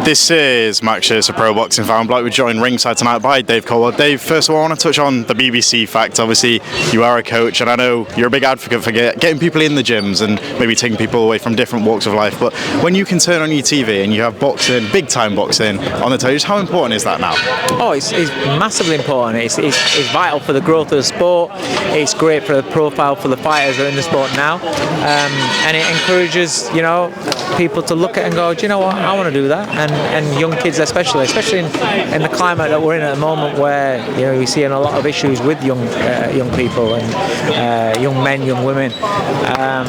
This is Matchroom, Pro Boxing Fan. We're joined ringside tonight by Dave Coldwell. Dave, first of all, I want to touch on the BBC fact. Obviously, you are a coach, and I know you're a big advocate for getting people in the gyms and maybe taking people away from different walks of life. But when you can turn on your TV and you have boxing, big-time boxing, on the television, how important is that now? Oh, it's massively important. It's vital for the growth of the sport. It's great for the profile for the fighters that are in the sport now, and it encourages people to look at it and go, do you know what, I want to do that. And young kids especially in the climate that we're in at the moment, where we're seeing a lot of issues with young people and young men, young women. I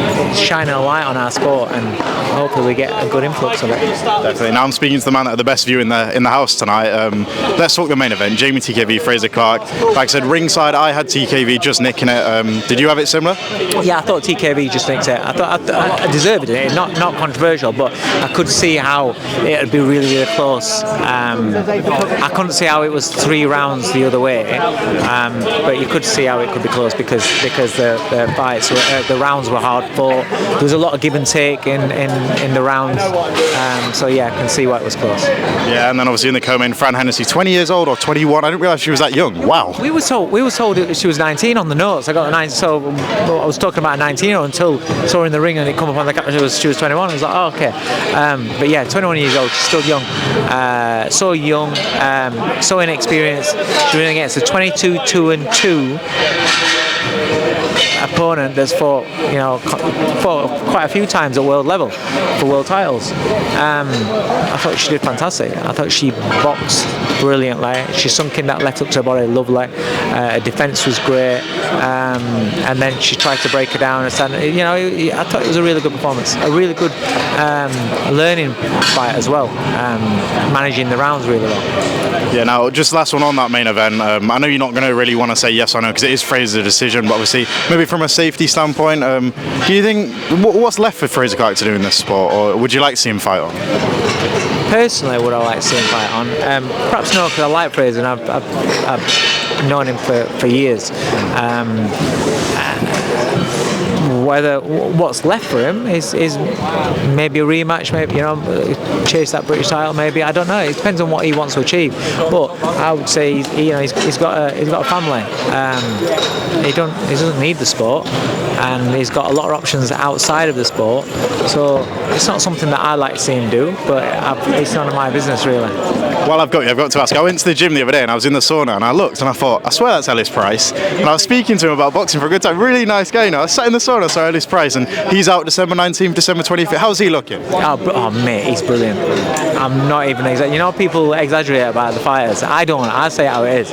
think it's shining a light on our sport, and hopefully we get a good influx of it. Definitely. Now I'm speaking to the man that had the best view in the house tonight. Let's talk the main event. Jeamie TKV, Frazer Clarke. Like I said, ringside, I had TKV just nicking it. Did you have it similar? Yeah, I thought TKV just nicked it. I thought I deserved it. Not controversial, but I could see how it would be really, really close. I couldn't see how it was 3 rounds the other way, but you could see how it could be close because the fights, the rounds were hard fought. There was a lot of give and take in the rounds. So yeah, I can see why it was close. Yeah, and then obviously in the co-main, Fran Hennessy, 20 years old or 21. I didn't realise she was that young. Wow. We were told that she was 19 on the notes. I got the 19, so I was talking about a 19-year-old until saw her in the ring and it come up on the camera. She was 21. I was like, oh, okay. But yeah, 21 years old. She's still young. So young. So inexperienced. She's running against a 22-2-2 opponent that's fought quite a few times at world level for world titles. I thought she did fantastic. I thought she boxed brilliantly. She sunk in that left hook to her body lovely. Her defence was great, and then she tried to break her down and stand. I thought it was a really good performance, a really good learning fight as well, managing the rounds really well. Yeah, now just last one on that main event. I know you're not going to really want to say yes or no because it is Fraser's decision, but obviously maybe from a safety standpoint, do you think what's left for Frazer Clarke to do in this sport, or would you like to see him fight on? Personally, would I like to see him fight on? Perhaps no, because I like Fraser and I've known him for years. Whether what's left for him is maybe a rematch, maybe chase that British title, maybe, I don't know. It depends on what he wants to achieve. But I would say he's got a family. He doesn't need the sport, and he's got a lot of options outside of the sport. So it's not something that I like to see him do, but it's none of my business really. Well, I've got to ask. I went to the gym the other day and I was in the sauna and I looked and I thought, I swear that's Ellis Price. And I was speaking to him about boxing for a good time. Really nice guy. I sat in the sauna, saw Ellis Price, and he's out December 19th, December 25th. How's he looking? Oh mate, he's brilliant. I'm not even exaggerating. People exaggerate about the fighters. I don't. I say it how it is.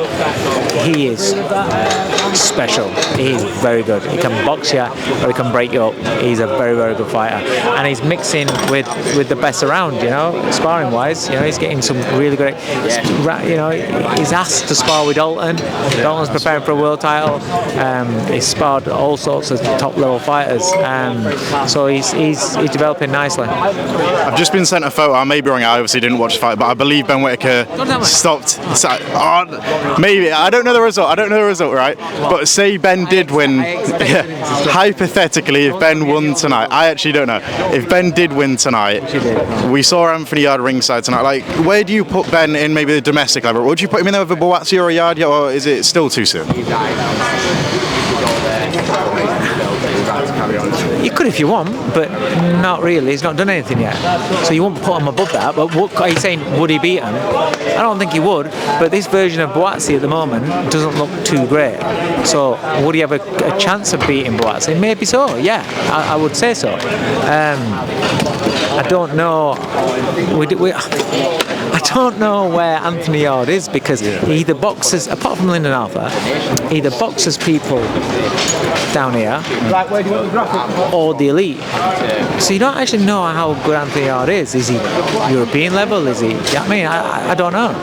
He is special. He's very good. He can box you or he can break you up. He's a very, very good fighter, and he's mixing with the best around. Sparring wise, he's getting some really great. He's asked to spar with Dalton. Dalton's preparing for a world title. He's sparred all sorts of top level fighters. So he's developing nicely. I've just been sent a photo. I may be wrong. I obviously didn't watch the fight, but I believe Ben Whittaker stopped. Maybe I don't know the result. Right? But say Ben did win. Hypothetically, if Ben won tonight, I actually don't know. If Ben did win tonight, we saw Anthony Yard ringside tonight. Like, where do you put Ben in maybe the domestic level? Would you put him in there with a Boazzi or a Yard, or is it still too soon? You could if you want, but not really. He's not done anything yet, so you won't put him above that. But what are you saying? Would he beat him? I don't think he would. But this version of Boazzi at the moment doesn't look too great. So would he have a chance of beating Boazzi? Maybe so. Yeah, I would say so. I don't know. I don't know where Anthony Yard is, because he either boxes, apart from Lyndon Arthur, either boxes people down here or the elite. So you don't actually know how good Anthony Yard is. Is he European level? Is he? I don't know.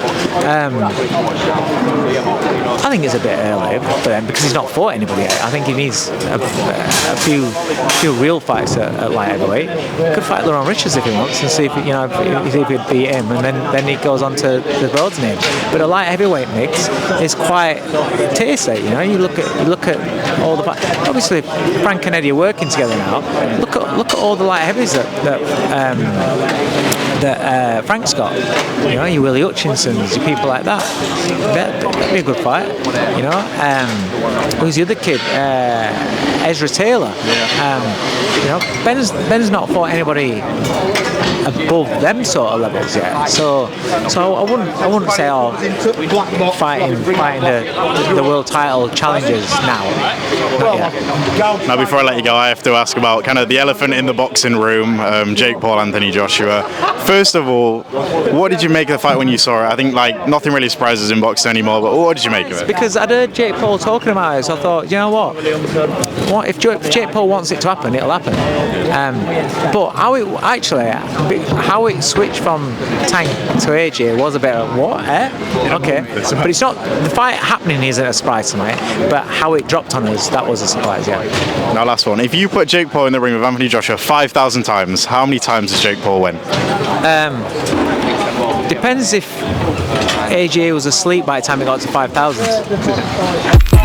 I think it's a bit early for them because he's not fought anybody yet. I think he needs a few real fights at light heavyweight. He could fight Laurent Richards if he wants and see if he could beat him, and then he goes on to the Rhodes name. But a light heavyweight mix is quite tasty. You know, you look at all the obviously Frank and Eddie are working together now. Look at all the light heavies that Frank's got. You know, your Willie Hutchinsons, your people like that. That'd be a good fight. You know, who's the other kid? Ezra Taylor. You know, Ben's not fought anybody above them sort of levels yet. So I wouldn't say fighting the world title challengers now. Not yet. Now, before I let you go, I have to ask about kind of the elephant in the boxing room, Jake Paul, Anthony Joshua. First of all, what did you make of the fight when you saw it? I think like nothing really surprises in boxing anymore, but what did you make of it? Because I'd heard Jake Paul talking about it, so I thought, you know what if Jake Paul wants it to happen, it'll happen. But how it switched from Tank to AJ was a bit of what? Okay, but it's not, the fight happening isn't a surprise to me, but how it dropped on us, that was a surprise. Yeah. Now, last one. If you put Jake Paul in the ring with Anthony Joshua 5,000 times, how many times does Jake Paul win? Depends if AJ was asleep by the time it got to 5,000.